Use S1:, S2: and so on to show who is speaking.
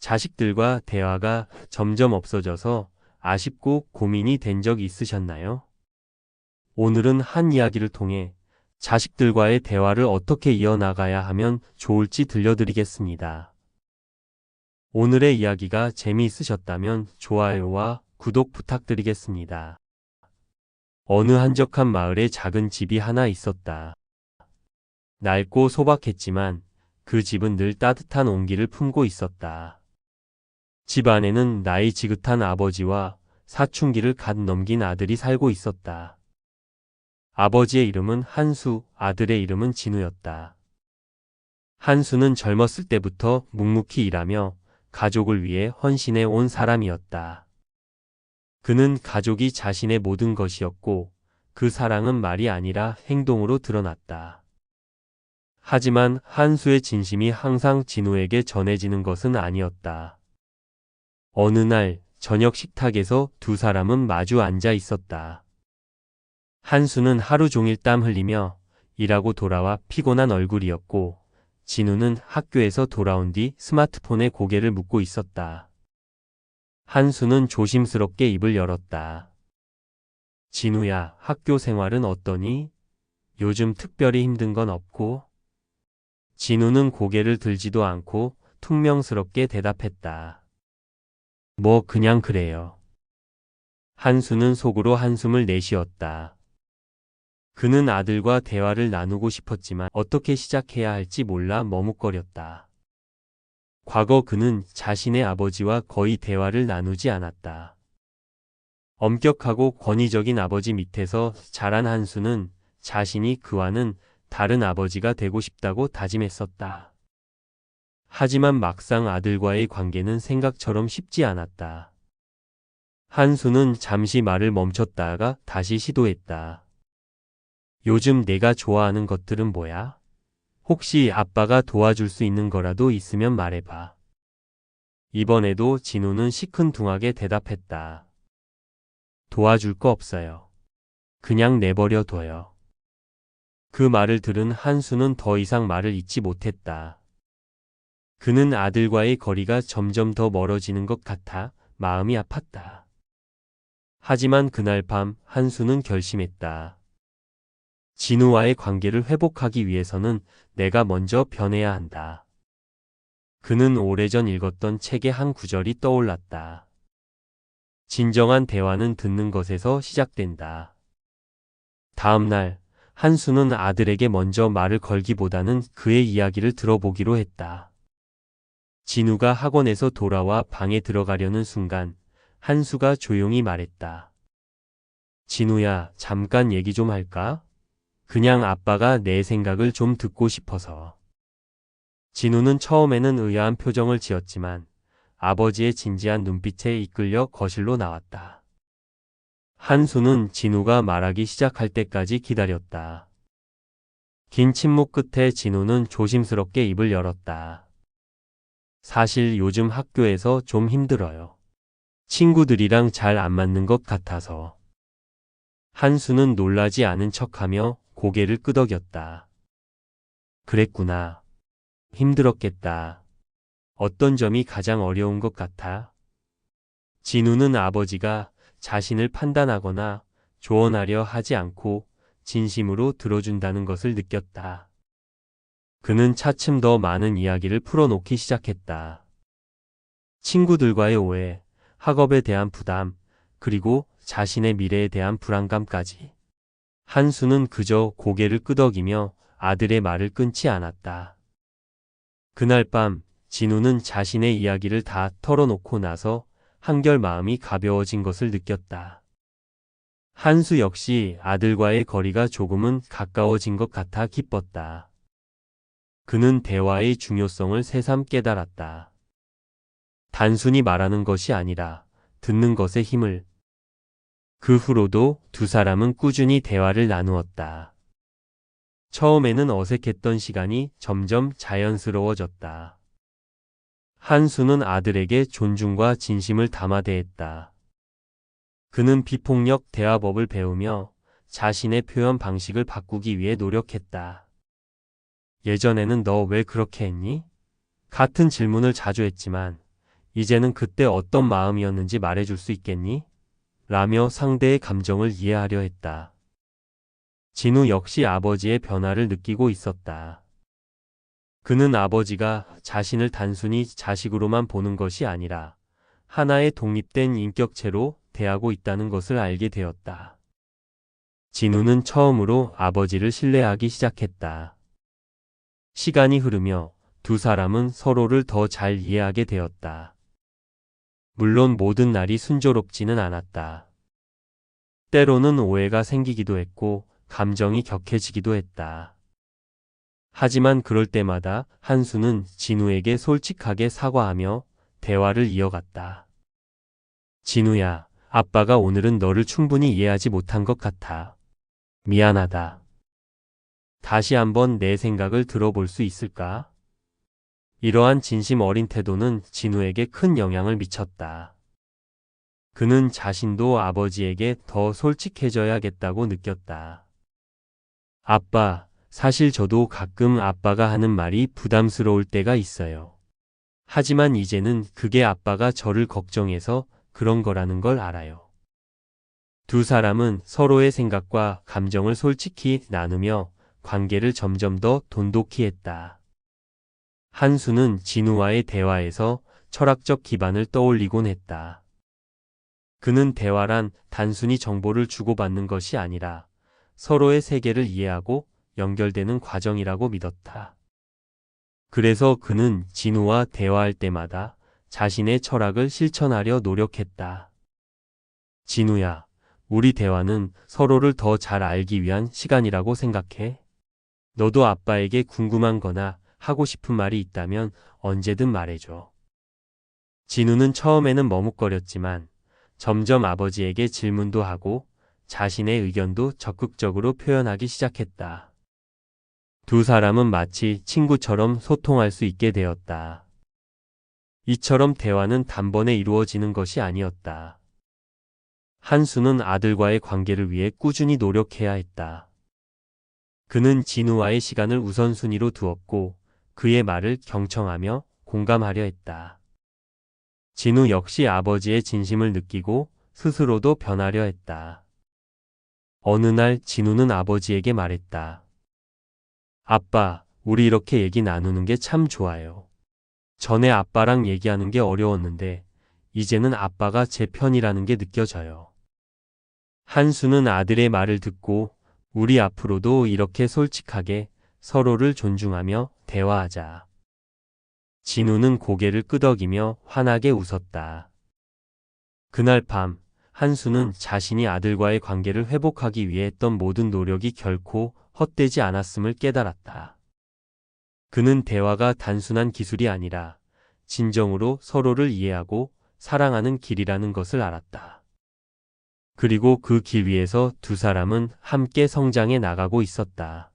S1: 자식들과 대화가 점점 없어져서 아쉽고 고민이 된 적 있으셨나요? 오늘은 한 이야기를 통해 자식들과의 대화를 어떻게 이어나가야 하면 좋을지 들려드리겠습니다. 오늘의 이야기가 재미있으셨다면 좋아요와 구독 부탁드리겠습니다. 어느 한적한 마을에 작은 집이 하나 있었다. 낡고 소박했지만 그 집은 늘 따뜻한 온기를 품고 있었다. 집 안에는 나이 지긋한 아버지와 사춘기를 갓 넘긴 아들이 살고 있었다. 아버지의 이름은 한수, 아들의 이름은 진우였다. 한수는 젊었을 때부터 묵묵히 일하며 가족을 위해 헌신해 온 사람이었다. 그는 가족이 자신의 모든 것이었고 그 사랑은 말이 아니라 행동으로 드러났다. 하지만 한수의 진심이 항상 진우에게 전해지는 것은 아니었다. 어느 날 저녁 식탁에서 두 사람은 마주 앉아 있었다. 한수는 하루 종일 땀 흘리며 일하고 돌아와 피곤한 얼굴이었고 진우는 학교에서 돌아온 뒤 스마트폰에 고개를 묻고 있었다. 한수는 조심스럽게 입을 열었다. 진우야, 학교 생활은 어떠니? 요즘 특별히 힘든 건 없고? 진우는 고개를 들지도 않고 퉁명스럽게 대답했다. 뭐 그냥 그래요. 한수는 속으로 한숨을 내쉬었다. 그는 아들과 대화를 나누고 싶었지만 어떻게 시작해야 할지 몰라 머뭇거렸다. 과거 그는 자신의 아버지와 거의 대화를 나누지 않았다. 엄격하고 권위적인 아버지 밑에서 자란 한수는 자신이 그와는 다른 아버지가 되고 싶다고 다짐했었다. 하지만 막상 아들과의 관계는 생각처럼 쉽지 않았다. 한수는 잠시 말을 멈췄다가 다시 시도했다. 요즘 내가 좋아하는 것들은 뭐야? 혹시 아빠가 도와줄 수 있는 거라도 있으면 말해봐. 이번에도 진우는 시큰둥하게 대답했다. 도와줄 거 없어요. 그냥 내버려 둬요. 그 말을 들은 한수는 더 이상 말을 잇지 못했다. 그는 아들과의 거리가 점점 더 멀어지는 것 같아 마음이 아팠다. 하지만 그날 밤 한수는 결심했다. 진우와의 관계를 회복하기 위해서는 내가 먼저 변해야 한다. 그는 오래전 읽었던 책의 한 구절이 떠올랐다. 진정한 대화는 듣는 것에서 시작된다. 다음 날 한수는 아들에게 먼저 말을 걸기보다는 그의 이야기를 들어보기로 했다. 진우가 학원에서 돌아와 방에 들어가려는 순간 한수가 조용히 말했다. 진우야, 잠깐 얘기 좀 할까? 그냥 아빠가 내 생각을 좀 듣고 싶어서. 진우는 처음에는 의아한 표정을 지었지만 아버지의 진지한 눈빛에 이끌려 거실로 나왔다. 한수는 진우가 말하기 시작할 때까지 기다렸다. 긴 침묵 끝에 진우는 조심스럽게 입을 열었다. 사실 요즘 학교에서 좀 힘들어요. 친구들이랑 잘 안 맞는 것 같아서. 한수는 놀라지 않은 척하며 고개를 끄덕였다. 그랬구나. 힘들었겠다. 어떤 점이 가장 어려운 것 같아? 진우는 아버지가 자신을 판단하거나 조언하려 하지 않고 진심으로 들어준다는 것을 느꼈다. 그는 차츰 더 많은 이야기를 풀어놓기 시작했다. 친구들과의 오해, 학업에 대한 부담, 그리고 자신의 미래에 대한 불안감까지. 한수는 그저 고개를 끄덕이며 아들의 말을 끊지 않았다. 그날 밤 진우는 자신의 이야기를 다 털어놓고 나서 한결 마음이 가벼워진 것을 느꼈다. 한수 역시 아들과의 거리가 조금은 가까워진 것 같아 기뻤다. 그는 대화의 중요성을 새삼 깨달았다. 단순히 말하는 것이 아니라 듣는 것의 힘을. 그 후로도 두 사람은 꾸준히 대화를 나누었다. 처음에는 어색했던 시간이 점점 자연스러워졌다. 한수는 아들에게 존중과 진심을 담아 대했다. 그는 비폭력 대화법을 배우며 자신의 표현 방식을 바꾸기 위해 노력했다. 예전에는 너 왜 그렇게 했니? 같은 질문을 자주 했지만 이제는 그때 어떤 마음이었는지 말해줄 수 있겠니? 라며 상대의 감정을 이해하려 했다. 진우 역시 아버지의 변화를 느끼고 있었다. 그는 아버지가 자신을 단순히 자식으로만 보는 것이 아니라 하나의 독립된 인격체로 대하고 있다는 것을 알게 되었다. 진우는 처음으로 아버지를 신뢰하기 시작했다. 시간이 흐르며 두 사람은 서로를 더 잘 이해하게 되었다. 물론 모든 날이 순조롭지는 않았다. 때로는 오해가 생기기도 했고 감정이 격해지기도 했다. 하지만 그럴 때마다 한수는 진우에게 솔직하게 사과하며 대화를 이어갔다. 진우야, 아빠가 오늘은 너를 충분히 이해하지 못한 것 같아. 미안하다. 다시 한번 내 생각을 들어볼 수 있을까? 이러한 진심 어린 태도는 진우에게 큰 영향을 미쳤다. 그는 자신도 아버지에게 더 솔직해져야겠다고 느꼈다. 아빠, 사실 저도 가끔 아빠가 하는 말이 부담스러울 때가 있어요. 하지만 이제는 그게 아빠가 저를 걱정해서 그런 거라는 걸 알아요. 두 사람은 서로의 생각과 감정을 솔직히 나누며 관계를 점점 더 돈독히 했다. 한수는 진우와의 대화에서 철학적 기반을 떠올리곤 했다. 그는 대화란 단순히 정보를 주고받는 것이 아니라 서로의 세계를 이해하고 연결되는 과정이라고 믿었다. 그래서 그는 진우와 대화할 때마다 자신의 철학을 실천하려 노력했다. 진우야, 우리 대화는 서로를 더 잘 알기 위한 시간이라고 생각해. 너도 아빠에게 궁금한 거나 하고 싶은 말이 있다면 언제든 말해줘. 진우는 처음에는 머뭇거렸지만 점점 아버지에게 질문도 하고 자신의 의견도 적극적으로 표현하기 시작했다. 두 사람은 마치 친구처럼 소통할 수 있게 되었다. 이처럼 대화는 단번에 이루어지는 것이 아니었다. 한수는 아들과의 관계를 위해 꾸준히 노력해야 했다. 그는 진우와의 시간을 우선순위로 두었고 그의 말을 경청하며 공감하려 했다. 진우 역시 아버지의 진심을 느끼고 스스로도 변하려 했다. 어느 날 진우는 아버지에게 말했다. 아빠, 우리 이렇게 얘기 나누는 게 참 좋아요. 전에 아빠랑 얘기하는 게 어려웠는데 이제는 아빠가 제 편이라는 게 느껴져요. 한수는 아들의 말을 듣고 우리 앞으로도 이렇게 솔직하게 서로를 존중하며 대화하자. 진우는 고개를 끄덕이며 환하게 웃었다. 그날 밤 한수는 자신이 아들과의 관계를 회복하기 위해 했던 모든 노력이 결코 헛되지 않았음을 깨달았다. 그는 대화가 단순한 기술이 아니라 진정으로 서로를 이해하고 사랑하는 길이라는 것을 알았다. 그리고 그 길 위에서 두 사람은 함께 성장해 나가고 있었다.